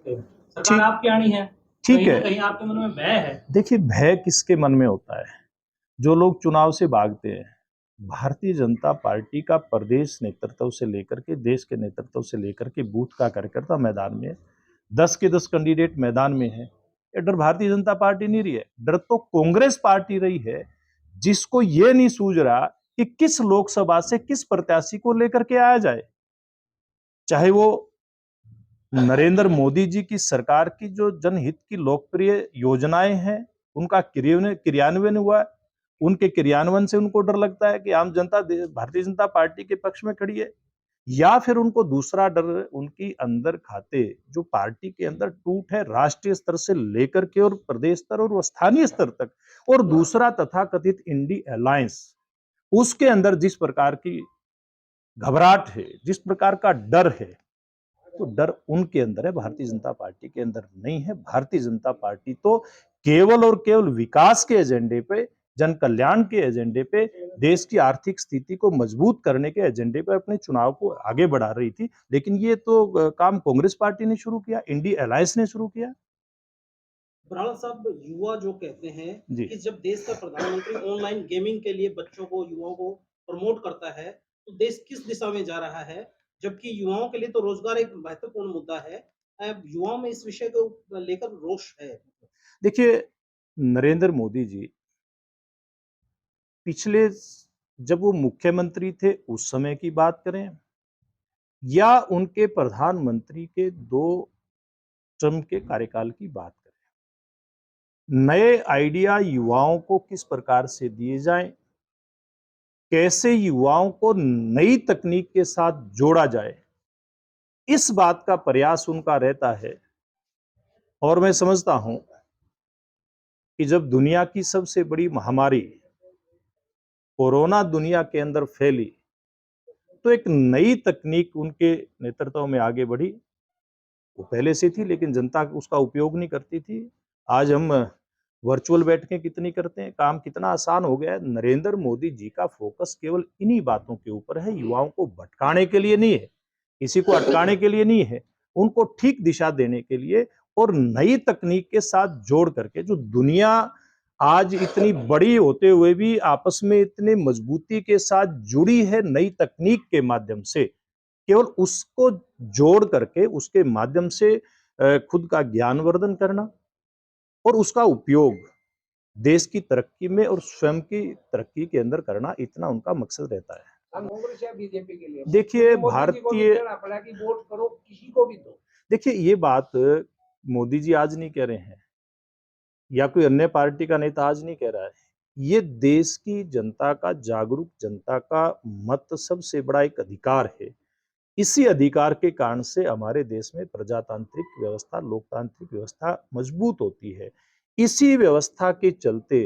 सरकार आपकी आनी है, ठीक कहीं है। ना कहीं आपके मन में भय है। देखिए, भय किसके मन में होता है? जो लोग चुनाव से भागते हैं। भारतीय जनता पार्टी का प्रदेश नेतृत्व से लेकर के, देश के नेतृत्व से लेकर के बूथ का कार्यकर्ता मैदान में है। 10 के 10 कैंडिडेट मैदान में है। ये डर भारतीय जनता पार्टी नहीं रही है, डर तो कांग्रेस पार्टी रही है, जिसको ये नहीं सूझ रहा कि किस लोकसभा से किस प्रत्याशी को लेकर के आया जाए। चाहे वो नरेंद्र मोदी जी की सरकार की जो जनहित की लोकप्रिय योजनाएं हैं, उनका क्रियान्वयन हुआ है। उनके क्रियान्वयन से उनको डर लगता है कि आम जनता भारतीय जनता पार्टी के पक्ष में खड़ी है, या फिर उनको दूसरा डर उनकी अंदर खाते जो पार्टी के अंदर टूट है, राष्ट्रीय स्तर से लेकर के और प्रदेश स्तर और स्थानीय स्तर तक, और दूसरा तथाकथित इंडी अलायंस, उसके अंदर जिस प्रकार की घबराहट है, जिस प्रकार का डर है, तो डर उनके अंदर है, भारतीय जनता पार्टी के अंदर नहीं है। भारतीय जनता पार्टी तो केवल और केवल विकास के एजेंडे पे, जन कल्याण के एजेंडे पे, देश की आर्थिक स्थिति को मजबूत करने के एजेंडे पे अपने चुनाव को आगे बढ़ा रही थी। लेकिन ये तो काम कांग्रेस पार्टी ने शुरू किया, इंडी अलायंस ने शुरू किया। बराड़ साहब, युवा जो कहते हैं जी। कि जब देश का प्रधानमंत्री ऑनलाइन गेमिंग के लिए बच्चों को, युवाओं को प्रमोट करता है, तो देश किस दिशा में जा रहा है? जबकि युवाओं के लिए तो रोजगार एक महत्वपूर्ण मुद्दा है। युवाओं में इस विषय को लेकर रोष है। देखिए, नरेंद्र मोदी जी पिछले, जब वो मुख्यमंत्री थे उस समय की बात करें, या उनके प्रधानमंत्री के 2 टर्म के कार्यकाल की बात करें, नए आइडिया युवाओं को किस प्रकार से दिए जाएं, कैसे युवाओं को नई तकनीक के साथ जोड़ा जाए, इस बात का प्रयास उनका रहता है। और मैं समझता हूं कि जब दुनिया की सबसे बड़ी महामारी कोरोना दुनिया के अंदर फैली, तो एक नई तकनीक उनके नेतृत्व में आगे बढ़ी। वो पहले से थी, लेकिन जनता उसका उपयोग नहीं करती थी। आज हम वर्चुअल बैठकें कितनी करते हैं, काम कितना आसान हो गया है। नरेंद्र मोदी जी का फोकस केवल इन्हीं बातों के ऊपर है, युवाओं को भटकाने के लिए नहीं है, किसी को अटकाने के लिए नहीं है, उनको ठीक दिशा देने के लिए, और नई तकनीक के साथ जोड़ करके, जो दुनिया आज इतनी बड़ी होते हुए भी आपस में इतने मजबूती के साथ जुड़ी है नई तकनीक के माध्यम से, केवल उसको जोड़ करके उसके माध्यम से खुद का ज्ञानवर्धन करना और उसका उपयोग देश की तरक्की में और स्वयं की तरक्की के अंदर करना, इतना उनका मकसद रहता है। कांग्रेस या बीजेपी के लिए देखिए, भारतीय कि वोट करो किसी को भी दो। देखिए, ये बात मोदी जी आज नहीं कह रहे हैं, या कोई अन्य पार्टी का नेता आज नहीं कह रहा है। ये देश की जनता का, जागरूक जनता का मत सबसे बड़ा एक अधिकार है। इसी अधिकार के कारण से हमारे देश में प्रजातांत्रिक व्यवस्था, लोकतांत्रिक व्यवस्था मजबूत होती है। इसी व्यवस्था के चलते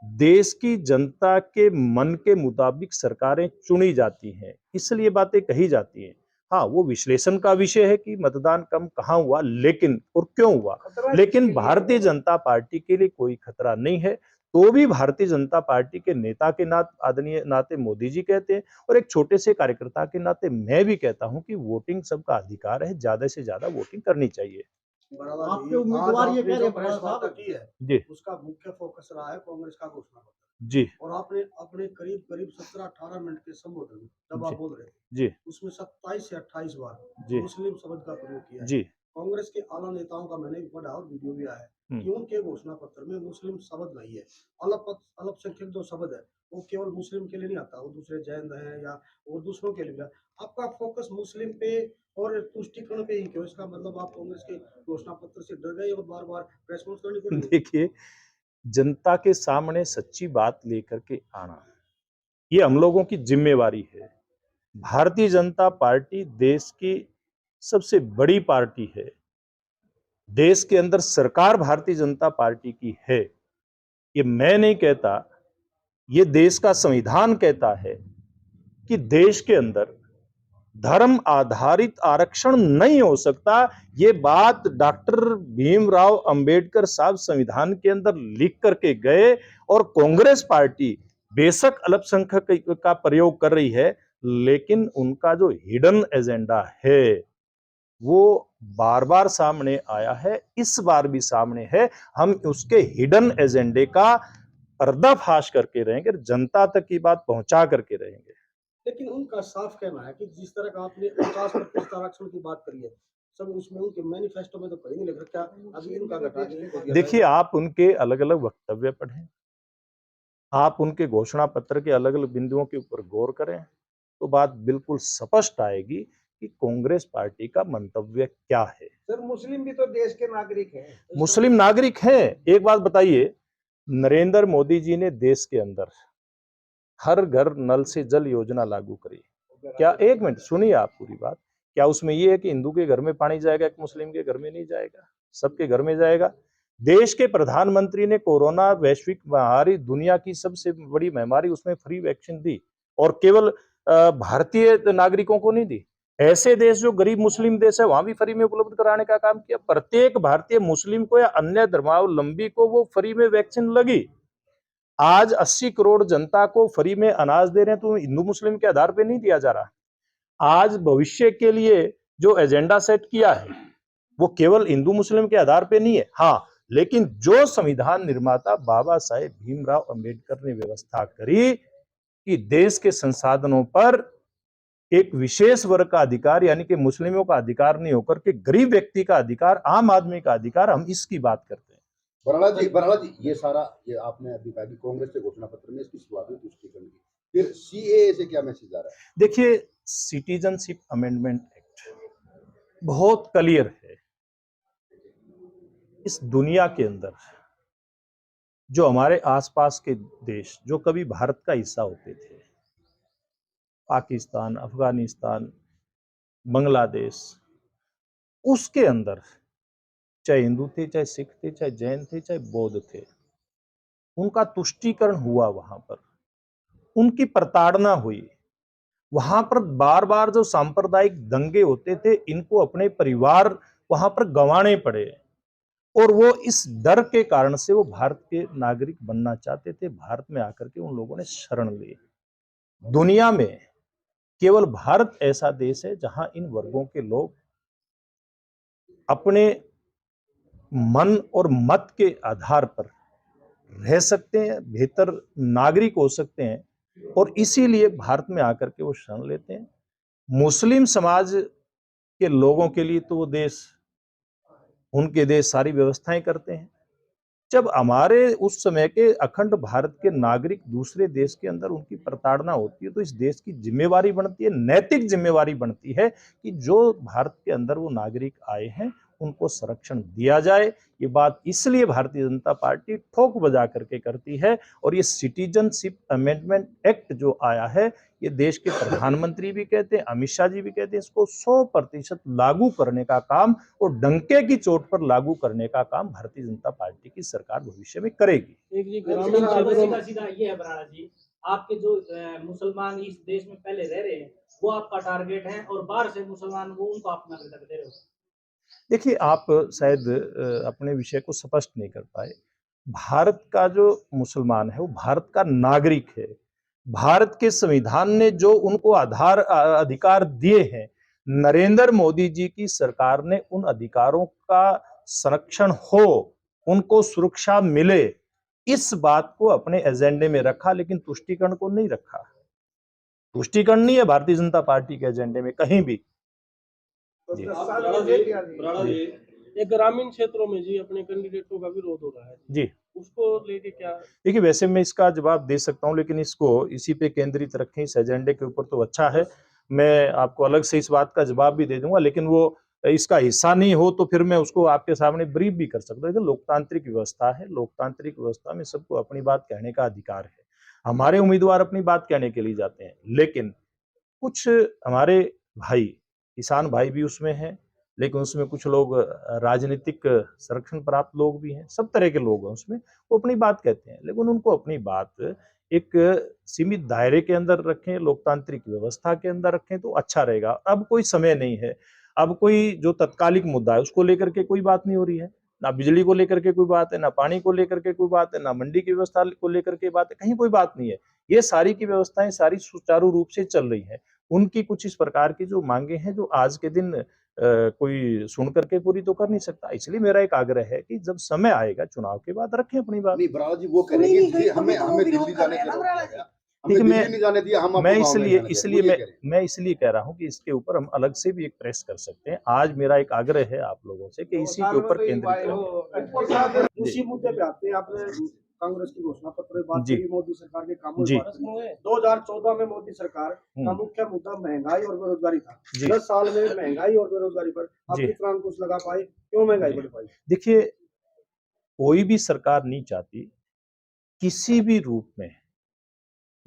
देश की जनता के मन के मुताबिक सरकारें चुनी जाती हैं, इसलिए बातें कही जाती हैं। हाँ, वो विश्लेषण का विषय है कि मतदान कम कहाँ हुआ, लेकिन और क्यों हुआ, लेकिन भारतीय जनता पार्टी के लिए कोई खतरा नहीं है। तो भी भारतीय जनता पार्टी के नेता के आदरणीय नाते मोदी जी कहते हैं, और एक छोटे से कार्यकर्ता के नाते मैं भी कहता हूं कि वोटिंग सबका अधिकार है, ज्यादा से ज्यादा वोटिंग करनी चाहिए। आपके उम्मीदवार ये कह रहे हैं प्रेस वार्ता की है जी, उसका मुख्य फोकस रहा है कांग्रेस का घोषणा पत्र जी, और आपने अपने करीब करीब 17-18 मिनट के संबोधन जब आप बोल रहे थे जी, उसमें 27 से 28 बार जी, मुस्लिम शब्द का प्रयोग किया है। जी, कांग्रेस के आला नेताओं का मैंने पढ़ा और वीडियो भी आया है कि उनके घोषणा पत्र में मुस्लिम शब्द नहीं है। अल्पसंख्यक जो शब्द है वो केवल मुस्लिम के लिए नहीं आता, वो दूसरे जैन है या वो दूसरों के लिए भी। आपका फोकस मुस्लिम पे और तुष्टिकरण पे ही क्यों? इसका मतलब आप कांग्रेस के घोषणा पत्र से डर गए और बार बार रेस्पॉन्स करनी पड़ी? देखिए, जनता के सामने सच्ची बात लेकर के आना, ये हम लोगों की जिम्मेवारी है। भारतीय जनता पार्टी देश की सबसे बड़ी पार्टी है। देश के अंदर सरकार भारतीय जनता पार्टी की है। ये मैं नहीं कहता, ये देश का संविधान कहता है कि देश के अंदर धर्म आधारित आरक्षण नहीं हो सकता। ये बात डॉक्टर भीमराव अंबेडकर साहब संविधान के अंदर लिख करके गए, और कांग्रेस पार्टी बेशक अल्पसंख्यक का प्रयोग कर रही है, लेकिन उनका जो हिडन एजेंडा है वो बार बार सामने आया है, इस बार भी सामने है। हम उसके हिडन एजेंडे का पर्दाफाश करके रहेंगे, जनता तक की बात पहुंचा करके रहेंगे। लेकिन उनका साफ कहना है कि जिस तरह का आपने 50% आरक्षण की बात करी है, सब उसमें उनके मैनिफेस्टो में तो कहीं नहीं लिख रखा, अभी इनका घटा के इनको दिया देखिए, जाएगा। आप उनके अलग अलग वक्तव्य पढ़ें, आप उनके घोषणा पत्र के अलग अलग बिंदुओं के ऊपर गौर करें, तो बात बिल्कुल स्पष्ट आएगी कि कांग्रेस पार्टी का मंतव्य क्या है। सर मुस्लिम भी तो देश के नागरिक हैं। मुस्लिम नागरिक हैं। एक बात बताइए, नरेंद्र मोदी जी ने देश के अंदर हर घर नल से जल योजना लागू करी। क्या, एक मिनट सुनिए आप पूरी बात, क्या उसमें ये है कि हिंदू के घर में पानी जाएगा कि मुस्लिम के घर में नहीं जाएगा? सबके घर में जाएगा। देश के प्रधानमंत्री ने कोरोना वैश्विक महामारी, दुनिया की सबसे बड़ी महामारी, उसमें फ्री वैक्सीन दी, और केवल भारतीय नागरिकों को नहीं दी। ऐसे देश जो गरीब मुस्लिम देश है, वहां भी फ्री में उपलब्ध कराने का काम किया। प्रत्येक भारतीय मुस्लिम को या अन्य धर्मावलंबी को वो फ्री में वैक्सीन लगी। आज 80 करोड़ जनता को फ्री में अनाज दे रहे हैं, तो हिंदू मुस्लिम के आधार पे नहीं दिया जा रहा। आज भविष्य के लिए जो एजेंडा सेट किया है, वो केवल हिंदू मुस्लिम के आधार पे नहीं है। हाँ, लेकिन जो संविधान निर्माता बाबा साहेब भीमराव अंबेडकर ने व्यवस्था करी कि देश के संसाधनों पर एक विशेष वर्ग का अधिकार, यानी कि मुस्लिमों का अधिकार नहीं होकर के गरीब व्यक्ति का अधिकार, आम आदमी का अधिकार, हम इसकी बात करते हैं। बराला जी, ये आपने अभी कहा कि कांग्रेस के घोषणा पत्र में इसकी शुरुआत हुई तुष्टिकरण की, फिर सीएए से क्या मैसेज आ रहा है? देखिए, सिटीजनशिप अमेंडमेंट एक्ट बहुत क्लियर है। इस दुनिया के अंदर जो हमारे आसपास के देश जो कभी भारत का हिस्सा होते थे, पाकिस्तान, अफगानिस्तान, बांग्लादेश, उसके अंदर चाहे हिंदू थे, चाहे सिख थे, चाहे जैन थे, चाहे बौद्ध थे, उनका तुष्टीकरण हुआ। वहां पर उनकी प्रताड़ना हुई। वहां पर बार बार जो सांप्रदायिक दंगे होते थे, इनको अपने परिवार वहां पर गंवाने पड़े, और वो इस डर के कारण से वो भारत के नागरिक बनना चाहते थे। भारत में आकर के उन लोगों ने शरण ली। दुनिया में केवल भारत ऐसा देश है जहां इन वर्गों के लोग अपने मन और मत के आधार पर रह सकते हैं, बेहतर नागरिक हो सकते हैं, और इसीलिए भारत में आकर के वो शरण लेते हैं। मुस्लिम समाज के लोगों के लिए तो वो देश, उनके देश सारी व्यवस्थाएं करते हैं। जब हमारे उस समय के अखंड भारत के नागरिक दूसरे देश के अंदर उनकी प्रताड़ना होती है, तो इस देश की जिम्मेवारी बनती है, नैतिक जिम्मेवारी बनती है कि जो भारत के अंदर वो नागरिक आए हैं उनको संरक्षण दिया जाए। ये बात इसलिए भारतीय जनता पार्टी ठोक बजा करके करती है। और ये सिटीजनशिप अमेंडमेंट एक्ट जो आया है, ये देश के प्रधानमंत्री भी कहते हैं, अमित शाह जी भी कहते हैं, इसको 100% लागू करने का काम और डंके की चोट पर लागू करने का काम भारतीय जनता पार्टी की सरकार भविष्य में करेगी। एक जी ग्रामीण क्षेत्रों में सीधा ये है बराड़ा जी, आपके जो मुसलमान इस देश में पहले रह रहे हैं वो आपका टारगेट है, और बाहर से मुसलमान वो उनको आप नागरिकता दे रहे हो। देखिए, आप शायद अपने विषय को स्पष्ट नहीं कर पाए। भारत का जो मुसलमान है वो भारत का नागरिक है। भारत के संविधान ने जो उनको अधिकार दिए हैं, नरेंद्र मोदी जी की सरकार ने उन अधिकारों का संरक्षण हो, उनको सुरक्षा मिले, इस बात को अपने एजेंडे में रखा, लेकिन तुष्टीकरण को नहीं रखा। तुष्टीकरण नहीं है भारतीय जनता पार्टी के एजेंडे में कहीं भी। जी। ये ग्रामीण क्षेत्रों में जी अपने कैंडिडेटों का विरोध हो रहा है जी, उसको लेके क्या? देखिए, वैसे मैं इसका जवाब दे सकता हूं, लेकिन इसको इसी पे केंद्रित रखें, इस एजेंडे के ऊपर तो अच्छा है। मैं आपको अलग से इस बात का जवाब भी दे दूंगा, लेकिन वो इसका हिस्सा नहीं हो तो फिर मैं उसको आपके सामने ब्रीफ भी कर सकता हूँ। लोकतांत्रिक व्यवस्था है, लोकतांत्रिक व्यवस्था में सबको अपनी बात कहने का अधिकार है। हमारे उम्मीदवार अपनी बात कहने के लिए जाते हैं, लेकिन कुछ हमारे भाई, किसान भाई भी उसमें हैं, लेकिन उसमें कुछ लोग राजनीतिक संरक्षण प्राप्त लोग भी हैं, सब तरह के लोग हैं उसमें। वो अपनी बात कहते हैं, लेकिन उनको अपनी बात एक सीमित दायरे के अंदर रखें, लोकतांत्रिक व्यवस्था के अंदर रखें तो अच्छा रहेगा। अब कोई समय नहीं है, अब कोई जो तत्कालिक मुद्दा है उसको लेकर के कोई बात नहीं हो रही है, ना बिजली को लेकर के कोई बात है, ना पानी को लेकर के कोई बात है, ना मंडी की व्यवस्था को लेकर के बात है, कहीं कोई बात नहीं है। ये सारी की व्यवस्थाएं सारी सुचारू रूप से चल रही है। उनकी कुछ इस प्रकार की जो मांगे हैं, जो आज के दिन कोई सुन करके पूरी तो कर नहीं सकता। इसलिए मेरा एक आग्रह है कि जब समय आएगा चुनाव के बाद रखें अपनी बात। नहीं बराला जी वो करेंगे कि हमें दिल्ली जाने के हमें देखिए, दिल्ली नहीं जाने दिया, हम मैं आपको गाँव में जाने दे रहे हैं। वो ये कह रहे हैं। मैं इसलिए कह रहा हूं कि इसके ऊपर हम अलग से भी एक प्रेस कर सकते हैं। आज मेरा एक आग्रह है आप लोगों से कि इसी के ऊपर केंद्रित रहो। उसी मुद्दे पे आते हैं। आपने कांग्रेस की घोषणा पत्र में बात जी। करी, मोदी सरकार के कामों जी। की बात करी। 2014 में मोदी सरकार का मुख्य मुद्दा महंगाई और बेरोजगारी था। जी। 10 साल में महंगाई और बेरोजगारी पर आप जी। कितना अंकुश लगा पाए? क्यों महंगाई बढ़ पाई? देखिए, कोई भी सरकार नहीं चाहती किसी भी रूप में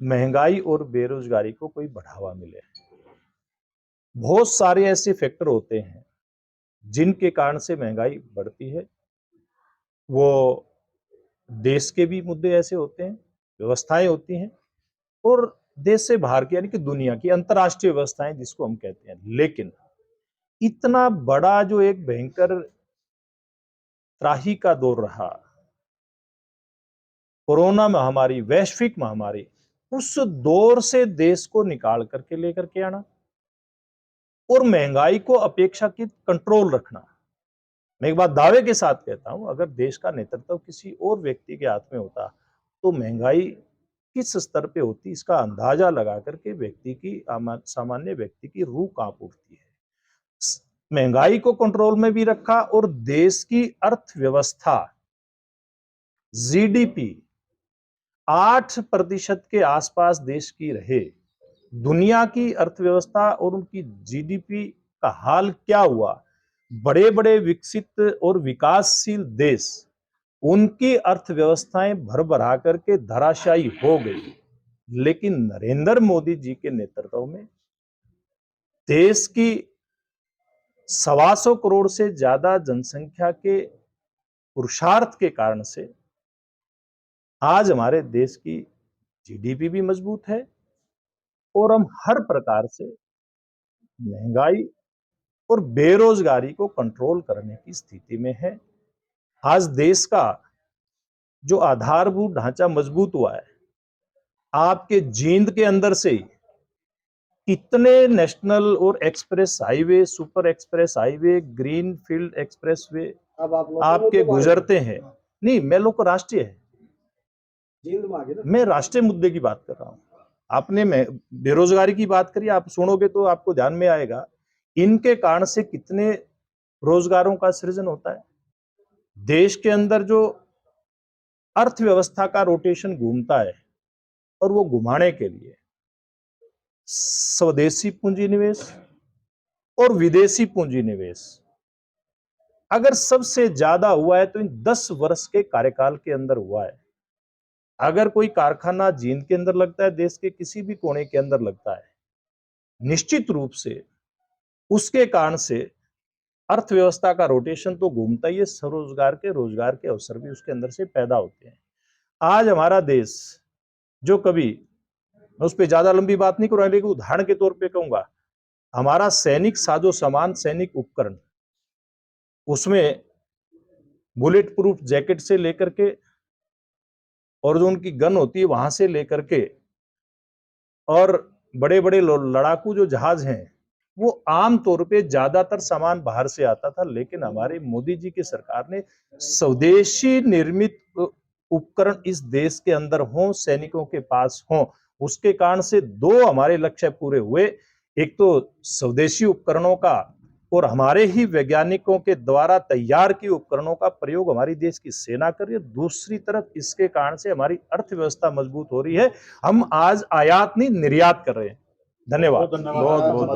महंगाई और बेरोजगारी को कोई बढ़ावा मिले। बहुत सारे ऐसे फैक्टर होते हैं जिनके कारण से महंगाई बढ़ती है। वो देश के भी मुद्दे ऐसे होते हैं, व्यवस्थाएं होती हैं, और देश से बाहर की यानी कि दुनिया की अंतर्राष्ट्रीय व्यवस्थाएं जिसको हम कहते हैं। लेकिन इतना बड़ा जो एक भयंकर त्राही का दौर रहा, कोरोना महामारी, वैश्विक महामारी, उस दौर से देश को निकाल करके लेकर के आना और महंगाई को अपेक्षाकृत कंट्रोल रखना। मैं एक बात दावे के साथ कहता हूं, अगर देश का नेतृत्व किसी और व्यक्ति के हाथ में होता तो महंगाई किस स्तर पे होती, इसका अंदाजा लगा करके व्यक्ति की, सामान्य व्यक्ति की रूह कांप उठती है। महंगाई को कंट्रोल में भी रखा और देश की अर्थव्यवस्था, जीडीपी 8% के आसपास देश की रहे। दुनिया की अर्थव्यवस्था और उनकी जीडीपी का हाल क्या हुआ? बड़े बड़े विकसित और विकासशील देश, उनकी अर्थव्यवस्थाएं भरभरा करके धराशायी हो गई। लेकिन नरेंद्र मोदी जी के नेतृत्व में देश की 125 करोड़ से ज्यादा जनसंख्या के पुरुषार्थ के कारण से आज हमारे देश की जीडीपी भी मजबूत है और हम हर प्रकार से महंगाई और बेरोजगारी को कंट्रोल करने की स्थिति में है। आज देश का जो आधारभूत ढांचा मजबूत हुआ है, आपके जींद के अंदर से ही कितने नेशनल और express highway, super express highway, green field express way अब आप आपके गुजरते हैं। नहीं, मैं लोग राष्ट्रीय है, जींद में आ गए ना। मैं राष्ट्रीय मुद्दे की बात कर रहा हूं। आपने बेरोजगारी की बात करी, आप सुनोगे तो आपको ध्यान में आएगा इनके कारण से कितने रोजगारों का सृजन होता है। देश के अंदर जो अर्थव्यवस्था का रोटेशन घूमता है, और वो घुमाने के लिए स्वदेशी पूंजी निवेश और विदेशी पूंजी निवेश अगर सबसे ज्यादा हुआ है तो इन 10 वर्ष के कार्यकाल के अंदर हुआ है। अगर कोई कारखाना जींद के अंदर लगता है, देश के किसी भी कोने के अंदर लगता है, निश्चित रूप से उसके कारण से अर्थव्यवस्था का रोटेशन तो घूमता ही है, स्वरोजगार के, रोजगार के अवसर भी उसके अंदर से पैदा होते हैं। आज हमारा देश जो कभी, मैं उस पर ज्यादा लंबी बात नहीं करूंगा, लेकिन उदाहरण के तौर पे कहूंगा, हमारा सैनिक साजो सामान, सैनिक उपकरण, उसमें बुलेट प्रूफ जैकेट से लेकर के और जो उनकी गन होती है वहां से लेकर के, और बड़े बड़े लड़ाकू जो जहाज हैं, वो आम तौर पे ज्यादातर सामान बाहर से आता था। लेकिन हमारे मोदी जी की सरकार ने स्वदेशी निर्मित उपकरण इस देश के अंदर हों, सैनिकों के पास हों, उसके कारण से 2 हमारे लक्ष्य पूरे हुए। एक तो स्वदेशी उपकरणों का और हमारे ही वैज्ञानिकों के द्वारा तैयार किए उपकरणों का प्रयोग हमारी देश की सेना कर रही है। दूसरी तरफ इसके कारण से हमारी अर्थव्यवस्था मजबूत हो रही है। हम आज आयात नहीं, निर्यात कर रहे हैं। धन्यवाद। बहुत बहुत